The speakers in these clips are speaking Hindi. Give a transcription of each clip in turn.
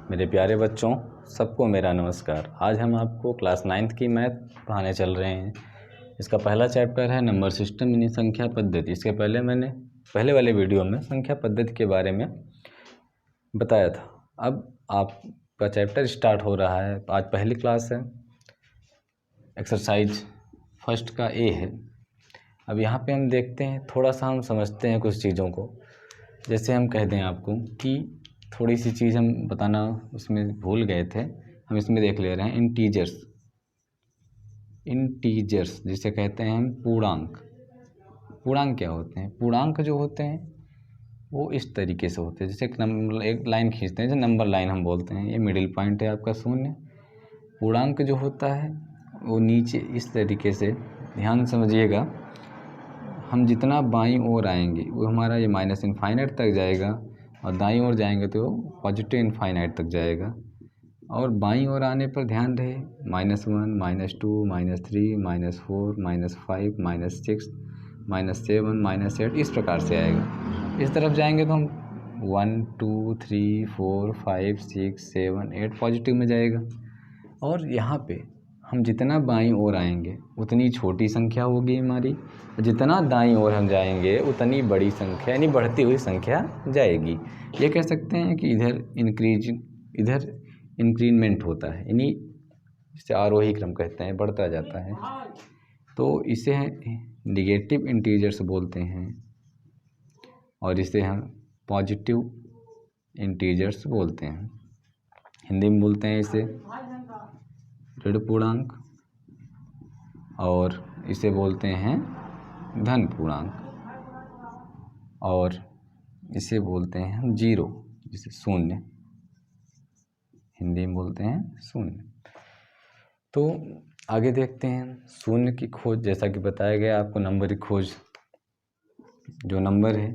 मेरे प्यारे बच्चों, सबको मेरा नमस्कार। आज हम आपको क्लास 9th की मैथ पढ़ाने चल रहे हैं। इसका पहला चैप्टर है नंबर सिस्टम यानी संख्या पद्धति। इसके पहले मैंने पहले वाले वीडियो में संख्या पद्धति के बारे में बताया था। अब आपका चैप्टर स्टार्ट हो रहा है। आज पहली क्लास है, एक्सरसाइज फर्स्ट का ए है। अब यहाँ पे हम देखते हैं, थोड़ा सा हम समझते हैं कुछ चीज़ों को। जैसे हम कह दें आपको कि थोड़ी सी चीज़ हम बताना उसमें भूल गए थे, हम इसमें देख ले रहे हैं। इंटीजर्स जिसे कहते हैं हम पूर्णांक। पूर्णांक क्या होते हैं? पूर्णांक जो होते हैं वो इस तरीके से होते हैं, जैसे एक लाइन खींचते हैं, जैसे नंबर लाइन हम बोलते हैं। ये मिडिल पॉइंट है आपका शून्य। पूर्णांक जो होता है वो नीचे इस तरीके से, ध्यान समझिएगा, हम जितना बाईं ओर आएंगे वो हमारा ये माइनस इनफाइनाइट तक जाएगा, और दाईं ओर जाएंगे तो पॉजिटिव इनफाइनाइट तक जाएगा। और बाईं ओर आने पर ध्यान रहे, -1, -2, -3, -4, -5, -6, -7, -8 इस प्रकार से आएगा। इस तरफ जाएंगे तो हम 1, 2, 3, 4, 5, 6, 7, 8 पॉजिटिव में जाएगा। और यहाँ पे हम जितना बाईं ओर आएंगे उतनी छोटी संख्या होगी हमारी, जितना दाईं ओर हम जाएंगे उतनी बड़ी संख्या यानी बढ़ती हुई संख्या जाएगी। ये कह सकते हैं कि इधर इंक्रीमेंट होता है, यानी जिसे आरोही क्रम कहते हैं, बढ़ता जाता है। तो इसे नेगेटिव इंटीजर्स बोलते हैं, और इसे हम पॉजिटिव इंटीजर्स बोलते हैं। हिंदी में बोलते हैं इसे ऋण पूर्णांक, और इसे बोलते हैं धन पूर्णांक, और इसे बोलते हैं हम जीरो, जिसे शून्य हिंदी में बोलते हैं शून्य। तो आगे देखते हैं शून्य की खोज। जैसा कि बताया गया आपको, नंबर की खोज, जो नंबर है,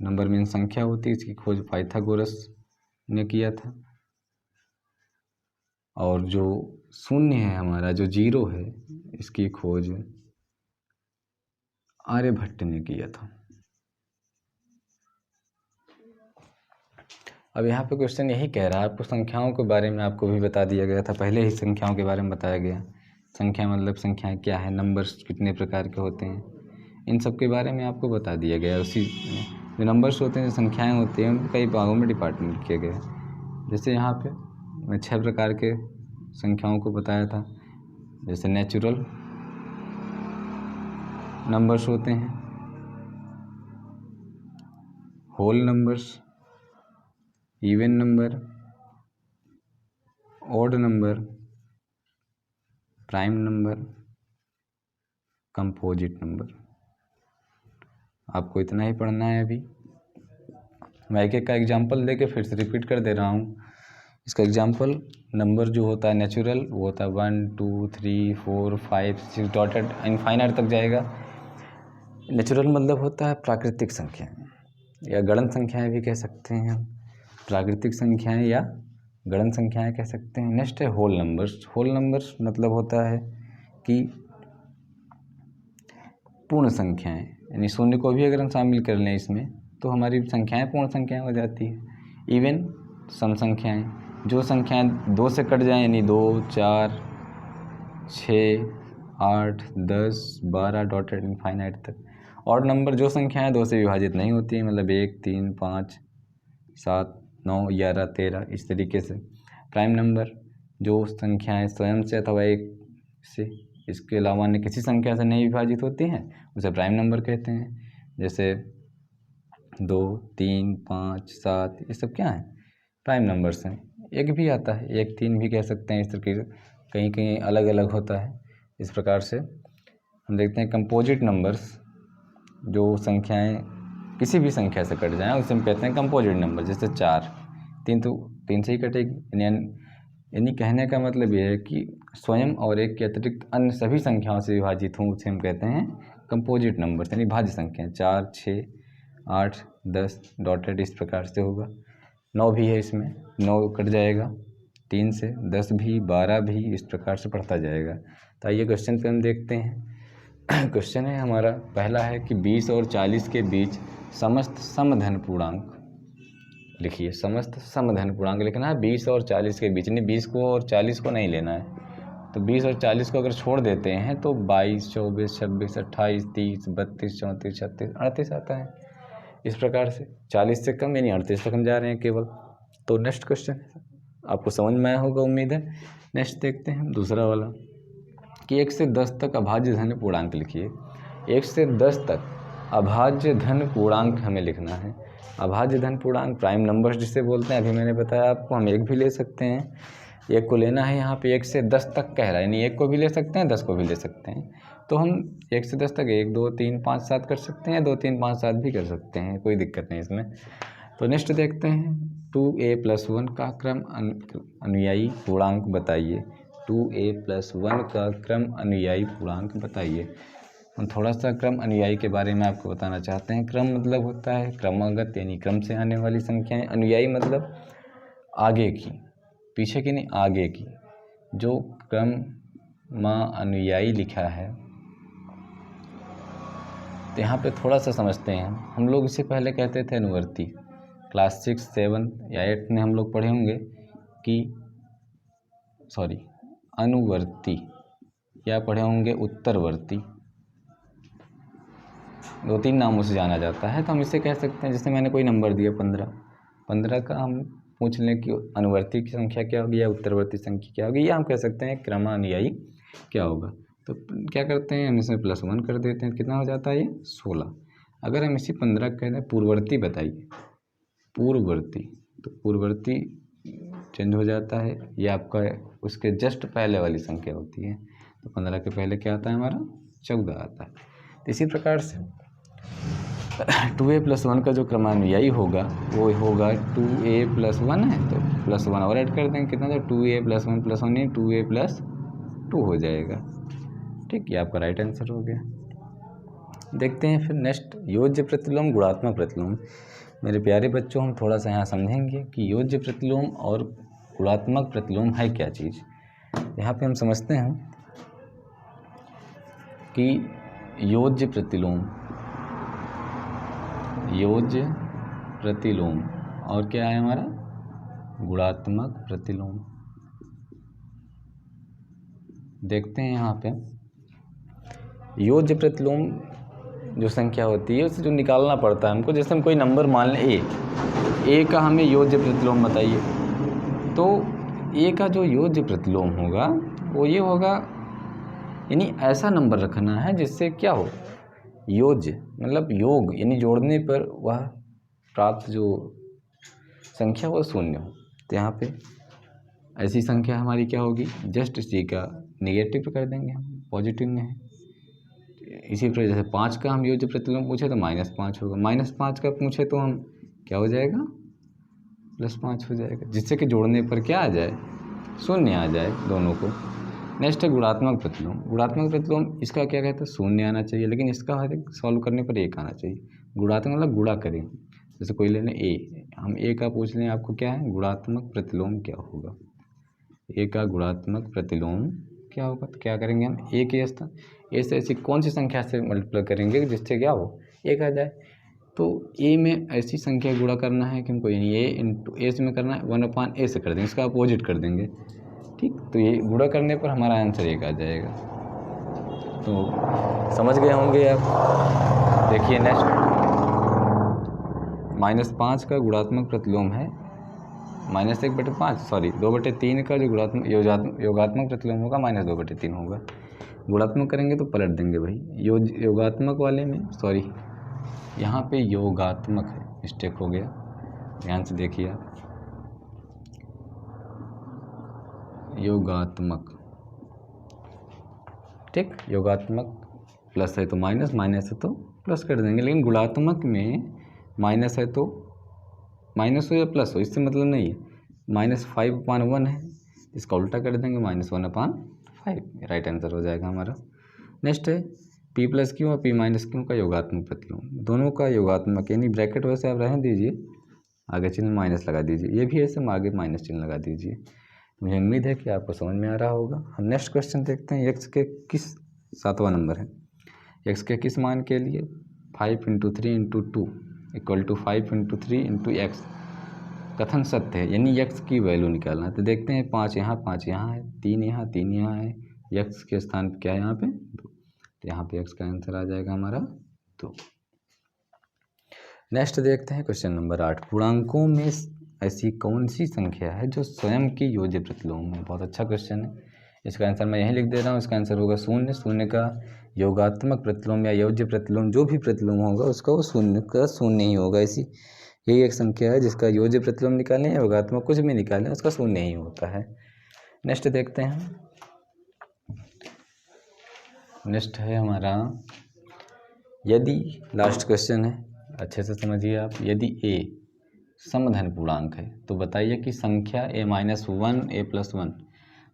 नंबर में संख्या होती है, इसकी खोज पाइथागोरस ने किया था। और जो शून्य है हमारा, जो जीरो है, इसकी खोज आर्यभट्ट ने किया था। अब यहाँ पे क्वेश्चन यही कह रहा है, आपको संख्याओं के बारे में आपको भी बता दिया गया था, पहले ही संख्याओं के बारे में बताया गया। संख्या मतलब संख्याएं क्या है, नंबर्स कितने प्रकार के होते हैं, इन सब के बारे में आपको बता दिया गया। उसी जो नंबर्स होते हैं, जो संख्याएं होती हैं, उनको कई भागों में डिपार्टमेंट किया गया है। जैसे यहाँ पे मैं 6 प्रकार के संख्याओं को बताया था। जैसे नेचुरल नंबर्स होते हैं, whole numbers, even number, odd number, prime number, composite number. आपको इतना ही पढ़ना है। अभी मैं एक एक का एग्जांपल देके फिर से रिपीट कर दे रहा हूँ। इसका एग्जांपल, नंबर जो होता है नेचुरल, वो होता है 1, 2, 3, 4, 5, 6 डॉटेड इनफाइनाइट तक जाएगा। नेचुरल मतलब होता है प्राकृतिक संख्याएं, या गणन संख्याएं भी कह सकते हैं हम। प्राकृतिक संख्याएं या गणन संख्याएं कह सकते हैं। नेक्स्ट है होल नंबर्स। होल नंबर्स मतलब होता है कि पूर्ण संख्याएं, यानी शून्य को भी अगर हम शामिल कर लें इसमें, तो हमारी संख्याएं पूर्ण संख्याएं हो जाती है। इवन सम संख्याएं, जो संख्याएं 2 से कट जाएं, यानी 2, 4, 6, 8, 10, 12 डॉटेड इनफाइनाइट तक। ऑड नंबर, जो संख्याएं 2 से विभाजित नहीं होती हैं, मतलब 1, 3, 5, 7, 9, 11, 13 इस तरीके से। प्राइम नंबर, जो संख्याएं स्वयं से अथवा एक से, इसके अलावा अन्य किसी संख्या से नहीं विभाजित होती हैं, उसे प्राइम नंबर कहते हैं। जैसे 2, 3, 5, 7 ये सब क्या है? प्राइम नंबर्स हैं। एक भी आता है, 1, 3 भी कह सकते हैं। इस तरह कहीं कहीं अलग अलग होता है। इस प्रकार से हम देखते हैं कंपोजिट नंबर्स, जो संख्याएं किसी भी संख्या से कट जाएं उसे हम कहते हैं कंपोजिट नंबर। जैसे 4, 3 तो 3 से ही कटेगी, यानी कहने का मतलब ये है कि स्वयं और एक के अतिरिक्त अन्य सभी संख्याओं से विभाजित हों, उसे हम कहते हैं कंपोजिट नंबर, यानी भाज्य संख्याएं। 4, 6, 8, 10 डॉटेड इस प्रकार से होगा। 9 भी है इसमें, 9 कट जाएगा 3 से, 10 भी, 12 भी, इस प्रकार से बढ़ता जाएगा। तो आइए क्वेश्चन पे हम देखते हैं। क्वेश्चन है हमारा पहला है कि 20 और 40 के बीच समस्त समधन पूर्णांक लिखिए, समस्त समधन पूर्णांक लिखना है 20 और 40 के बीच, नहीं 20 को और 40 को नहीं लेना है। तो 20 और 40 को अगर छोड़ देते हैं तो 22, 24, 26, 28, 30, 32, 34, 36, 38 आता है। इस प्रकार से 40 से कम यानी 38 तक हम जा रहे हैं केवल। तो नेक्स्ट क्वेश्चन आपको समझ में आया होगा उम्मीद है। नेक्स्ट देखते हैं दूसरा वाला कि 1 से 10 तक अभाज्य धन पूर्णांक लिखिए। 1 से 10 तक अभाज्य धन पूर्णांक हमें लिखना है। अभाज्य धन पूर्णांक प्राइम नंबर्स जिसे बोलते हैं, अभी मैंने बताया आपको, हम 1 भी ले सकते हैं, 1 को लेना है। यहाँ पे 1 से 10 तक कह रहा है, यानी 1 को भी ले सकते हैं, 10 को भी ले सकते हैं। तो हम 1 से 10 तक 1, 2, 3, 5, 7 कर सकते हैं, 2, 3, 5, 7 भी कर सकते हैं, कोई दिक्कत नहीं इसमें। तो नेक्स्ट देखते हैं 2a+1 का क्रम अनुयायी पूर्णांक बताइए। 2a+1 का क्रम अनुयायी पूर्णांक बताइए। हम थोड़ा सा क्रम अनुयायी के बारे में आपको बताना चाहते हैं। क्रम मतलब होता है क्रमागत, यानी क्रम से आने वाली संख्याएं। अनुयायी मतलब आगे की, पीछे की नहीं, आगे की। जो क्रम माँ अनुयायी लिखा है, तो यहाँ पे थोड़ा सा समझते हैं। हम लोग इससे पहले कहते थे अनुवर्ती। क्लास 6, 7 या 8 में हम लोग पढ़े होंगे कि अनुवर्ती, या पढ़े होंगे उत्तरवर्ती, 2-3 नामों से जाना जाता है। तो हम इसे कह सकते हैं, जैसे मैंने कोई नंबर दिया 15 का हम पूछ लें कि अनुवर्ती की संख्या क्या होगी या उत्तरवर्ती संख्या क्या होगी, या हम कह सकते हैं क्रमानुयायी क्या होगा। तो क्या करते हैं, हम इसमें +1 कर देते हैं, कितना हो जाता है ये 16। अगर हम इसी 15 कहते हैं पूर्ववर्ती बताइए, पूर्ववर्ती, तो पूर्ववर्ती चेंज हो जाता है, ये आपका उसके जस्ट पहले वाली संख्या होती है। तो 15 के पहले क्या आता है हमारा 14 आता है। तो इसी प्रकार से 2a+1 का जो क्रमानुयायी होगा वो होगा 2a+1 है, तो +1 और ऐड कर देंगे, कितना था 2a+1 +1 नहीं 2a+2 हो जाएगा। ठीक, ये आपका राइट आंसर हो गया। देखते हैं फिर नेक्स्ट, योज्य प्रतिलोम गुणात्मक प्रतिलोम। मेरे प्यारे बच्चों, हम थोड़ा सा यहाँ समझेंगे कि योज्य प्रतिलोम और गुणात्मक प्रतिलोम है क्या चीज़। यहाँ पे हम समझते हैं कि योज्य प्रतिलोम, योज्य प्रतिलोम और क्या है हमारा गुणात्मक प्रतिलोम। देखते हैं यहाँ पे योज्य प्रतिलोम जो संख्या होती है उसे जो निकालना पड़ता है हमको, जैसे हम कोई नंबर मान लें ए का हमें योज्य प्रतिलोम बताइए। तो ए का जो योज्य प्रतिलोम होगा वो ये होगा, यानी ऐसा नंबर रखना है जिससे क्या हो, योज्य मतलब योग, यानी जोड़ने पर वह प्राप्त जो संख्या वो 0 हो। तो यहाँ पे ऐसी संख्या हमारी क्या होगी, जस्ट इसी का निगेटिव कर देंगे हम, पॉजिटिव में है। इसी प्रकार जैसे 5 का हम योज्य प्रतिलोम पूछे तो -5 होगा, -5 का पूछे तो हम क्या हो जाएगा +5 हो जाएगा, जिससे कि जोड़ने पर क्या आ जाए 0 आ जाए दोनों को। नेक्स्ट है गुणात्मक प्रतिलोम। गुणात्मक प्रतिलोम इसका क्या कहते हैं, 0 आना चाहिए, लेकिन इसका हर एक सॉल्व करने पर 1 आना चाहिए। गुणात्मक मतलब गुणा करें, जैसे कोई ले लें ए, हम ए का पूछ लें आपको क्या है गुणात्मक प्रतिलोम क्या होगा, ए का गुणात्मक प्रतिलोम क्या होगा। तो क्या करेंगे हम ए के स्थान ए से ऐसी कौन सी संख्या से मल्टीप्लाई करेंगे जिससे क्या हो 1 आ जाए। तो ए में ऐसी संख्या गुणा करना है कि हमको, यानी ए इंटू ए से में करना है 1/a से कर देंगे, इसका अपोजिट कर देंगे। ठीक, तो ये गुणा करने पर हमारा आंसर 1 आ जाएगा। तो समझ गए होंगे आप। देखिए नेक्स्ट -5 का गुणात्मक प्रतिलोम है -1/5 2/3 का जो गुणात्मक योगात्मक प्रतिलोम होगा -2/3 होगा। गुणात्मक करेंगे तो पलट देंगे भाई, योगात्मक वाले में यहाँ पे योगात्मक है, मिस्टेक हो गया, ध्यान से देखिए आप। योगात्मक, ठीक, योगात्मक प्लस है तो माइनस, माइनस है तो प्लस कर देंगे, लेकिन गुणात्मक में माइनस है तो माइनस हो या प्लस हो इससे मतलब नहीं है। -5/1 है, इसका उल्टा कर देंगे -1/5, राइट आंसर हो जाएगा हमारा। नेक्स्ट है P+Q और P-Q का योगात्मक प्रतिलोम, दोनों का योगात्मक, यानी ब्रैकेट वैसे आप रहने दीजिए, आगे चिन्ह माइनस लगा दीजिए, ये भी ऐसे आगे माइनस चिन्ह लगा दीजिए। मुझे उम्मीद है कि आपको समझ में आ रहा होगा। हम नेक्स्ट क्वेश्चन देखते हैं, x के किस 7वां नंबर है, x के किस मान के लिए 5 × 3 × 2 = 5 × 3 × x कथन सत्य है, यानी यक्स की वैल्यू निकालना है। तो देखते हैं 5 यहाँ 5 यहाँ है, 3 यहाँ 3 यहाँ है, यक्स के स्थान पे क्या है यहाँ पे 2, तो यहाँ पे यक्स का आंसर आ जाएगा हमारा 2। नेक्स्ट देखते हैं क्वेश्चन नंबर 8, पूर्णांकों में ऐसी कौन सी संख्या है जो स्वयं की योज्य प्रतिलोम है। बहुत अच्छा क्वेश्चन है, इसका आंसर मैं यहीं लिख दे रहा हूँ। इसका आंसर होगा शून्य। शून्य का योगात्मक प्रतिलोम या योज्य प्रतिलोम जो भी प्रतिलोम होगा उसका वो शून्य का शून्य ही होगा। ऐसी यही एक संख्या है जिसका योज्य प्रतिलोम निकालें या योगात्मक कुछ भी निकालें उसका शून्य ही होता है। नेक्स्ट देखते हैं, नेक्स्ट है हमारा, यदि लास्ट क्वेश्चन है, अच्छे से समझिए आप। यदि a समधन पूर्णांक है तो बताइए कि संख्या a-1 a+1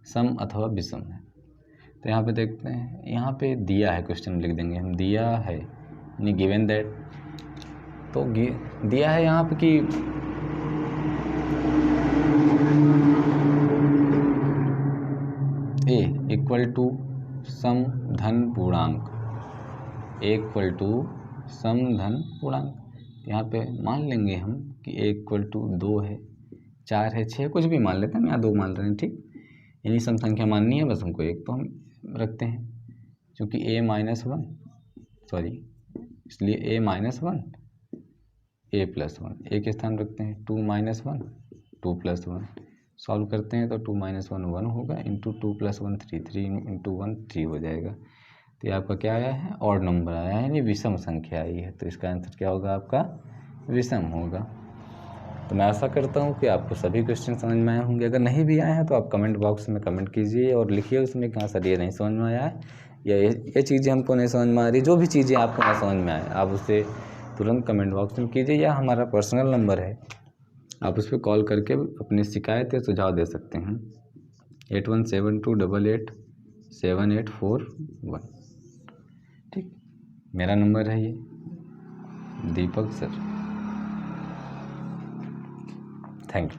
सम अथवा विषम है। तो यहाँ पे देखते हैं, यहाँ पे दिया है, क्वेश्चन में लिख देंगे हम, दिया है यानी गिवन दैट। तो दिया है यहाँ पे कि a इक्वल टू सम धन पूर्णांक, इक्वल टू सम धन पूर्णांक। यहाँ पे मान लेंगे हम कि a इक्वल टू 2 है, 4 है, 6 कुछ भी मान लेते हैं, हम यहाँ 2 मान रहे हैं, ठीक। यानी सम संख्या माननी है बस हमको एक, तो हम रखते हैं क्योंकि a-1 सॉरी, इसलिए a-1 a+1, एक स्थान रखते हैं, 2-1 2+1, सॉल्व करते हैं तो 2-1 1 होगा, इंटू 2+1 3, 3 इंटू 1 3 हो जाएगा। तो ये आपका क्या आया है, ऑड नंबर आया है, यानी विषम संख्या आई है। तो इसका आंसर क्या होगा आपका, विषम होगा। तो मैं आशा करता हूँ कि आपको सभी क्वेश्चन समझ में आए होंगे। अगर नहीं भी आए हैं तो आप कमेंट बॉक्स में कमेंट कीजिए और लिखिए उसमें कहाँ सर ये नहीं समझ में आया है या ये चीज़ें हमको नहीं समझ में आ रही। जो भी चीज़ें आपको ना समझ में आए आप उसे तुरंत कमेंट बॉक्स में कीजिए, या हमारा पर्सनल नंबर है, आप उस पर कॉल करके अपनी शिकायत या सुझाव दे सकते हैं, 8172887841। ठीक, मेरा नंबर है ये, दीपक सर। Thank you.